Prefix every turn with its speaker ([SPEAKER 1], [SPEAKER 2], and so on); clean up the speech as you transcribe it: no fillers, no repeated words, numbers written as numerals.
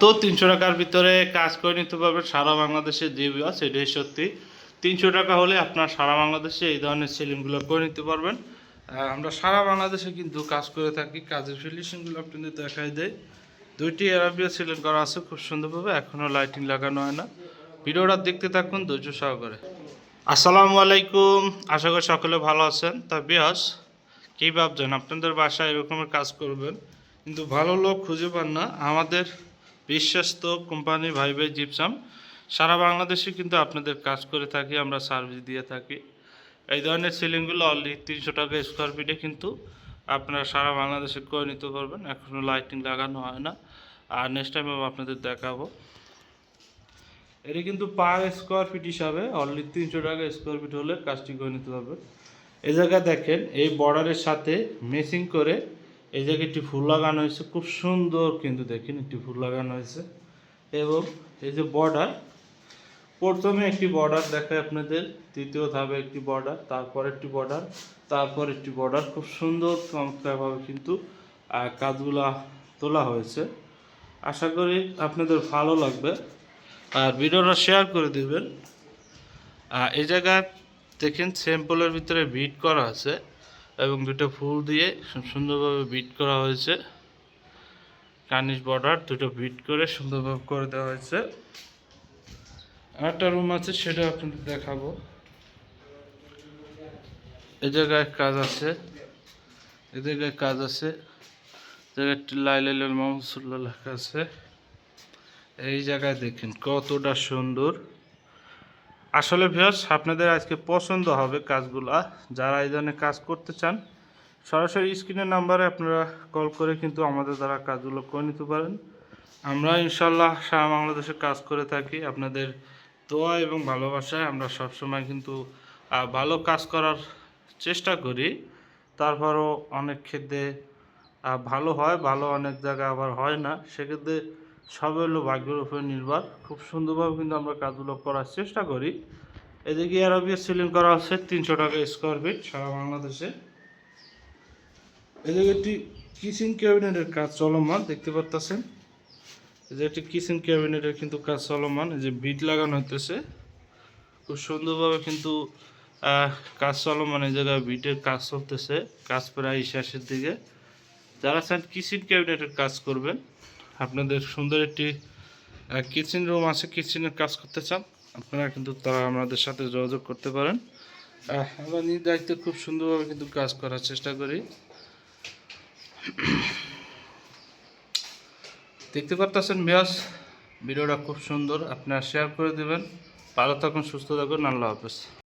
[SPEAKER 1] মাত্র 300 টাকার ভিতরে কাজ করে নিতে পারবেন সারা বাংলাদেশে। যে ভিউয়ার্স, এটাই সত্যি। 300 টাকা হলে আপনার সারা বাংলাদেশে এই ধরনের সেলিংগুলো করে নিতে পারবেন। আমরা সারা বাংলাদেশে কিন্তু কাজ করে থাকি। কাজের ফিনিশিংগুলো আপনাদের দেখাই দেয়। 2টি অ্যারাবিয়া সিলিং করা আছে খুব সুন্দরভাবে, এখনও লাইটিং লাগানো হয় না। ভিডিওটা দেখতে থাকুন ধৈর্য সহকারে। আসসালামু আলাইকুম, আশা করি সকলে ভালো আছেন। তা ভিউয়ার্স, কী ভাবছেন আপনাদের বাসায় এরকমের কাজ করবেন কিন্তু ভালো লোক খুঁজে পান না? আমাদের বিশ্বস্ত কোম্পানি ভাই জিপসাম সারা বাংলাদেশে কিন্তু আপনাদের কাজ করে থাকি, আমরা সার্ভিস দিয়ে থাকি। এই ধরনের সিলিংগুলো অনলি 300 টাকা স্কোয়ার ফিটে কিন্তু আপনারা সারা বাংলাদেশে করে নিতে পারবেন। এখনও লাইটিং লাগানো হয় না, আর নেক্সট টাইম আমি আপনাদের দেখাবো। এটা কিন্তু পার স্কোয়ার ফিট হিসাবে অনলি 300 টাকা স্কোয়ার ফিট হলে কাজটি করে নিতে পারবেন। এই জায়গায় দেখেন, এই বর্ডারের সাথে ম্যাচিং করে এই জায়গায় একটি ফুল লাগানো হয়েছে, খুব সুন্দর কিন্তু দেখেন একটি ফুল লাগানো হয়েছে। এবং এই যে বর্ডার, প্রথমে একটি বর্ডার দেখায় আপনাদের, দ্বিতীয় ধাপে একটি বর্ডার, তারপর একটি বর্ডার, তারপর একটি বর্ডার। খুব সুন্দর চমৎকারভাবে কিন্তু কাজগুলা তোলা হয়েছে। আশা করি আপনাদের ভালো লাগবে, আর ভিডিওটা শেয়ার করে দেবেন। এই জায়গায় দেখেন স্যাম্পলের ভিতরে বিট করা আছে এবং দুটো ফুল দিয়ে সুন্দরভাবে বিট করা হয়েছে। কার্নিশ বর্ডার দুটো বিট করে সুন্দরভাবে করে দেওয়া হয়েছে। আরেকটা রুম আছে, সেটা আপনাদের দেখাবো। এই জায়গায় কাজ আছে, এই জায়গায় কাজ আছে, জায়গায় লাইলাল মাহমুদুল্লাহ লেখা আছে। এই জায়গায় দেখেন কতটা সুন্দর। আসলে ভিউয়ার্স, আপনাদের আজকে পছন্দ হবে কাজগুলা। যারা এই ধরনের কাজ করতে চান, সরাসরি স্ক্রিনের নাম্বারে আপনারা কল করে কিন্তু আমাদের দ্বারা কাজগুলো করে নিতে পারেন। আমরা ইনশাল্লাহ সারা বাংলাদেশে কাজ করে থাকি। আপনাদের দোয়া এবং ভালোবাসায় আমরা সবসময় কিন্তু ভালো কাজ করার চেষ্টা করি। তারপরও অনেক ক্ষেত্রে ভালো হয়, ভালো অনেক জায়গায় আবার হয় না। সেক্ষেত্রে সব হলো ভাগ্যের উপর নির্ভর। খুব সুন্দরভাবে কিন্তু আমরা কাজগুলো করার চেষ্টা করি। এদিকে অ্যারাবিয়া সিলিং করা হচ্ছে 300 টাকা স্কোয়ার ফিট সারা বাংলাদেশে। এদিকে একটি কিচেন ক্যাবিনেটের কাজ চলমান, দেখতে পাচ্ছেন। এই যে একটি কিচেন ক্যাবিনেটের কিন্তু কাজ চলমান, এই যে বিট লাগানো হতেছে খুব সুন্দরভাবে কিন্তু কাজ চলমান। এই জায়গায় বিটের কাজ চলতেছে, কাজ প্রায় শেষের দিকে। যারা চান কিচেন ক্যাবিনেটের কাজ করবেন, আপনাদের সুন্দর একটি কিচেন রুম আছে, কিচেনের কাজ করতে চান, আপনারা কিন্তু তারা আমাদের সাথে যোগাযোগ করতে পারেন। আমরা নিজ দায়িত্বে খুব সুন্দরভাবে কিন্তু কাজ করার চেষ্টা করি। দেখতে পাচ্ছেন ভিউয়ার্স, ভিডিওটা খুব সুন্দর, আপনারা শেয়ার করে দেবেন। ভালো থাকুন, সুস্থ থাকুন, আল্লাহ হাফেজ।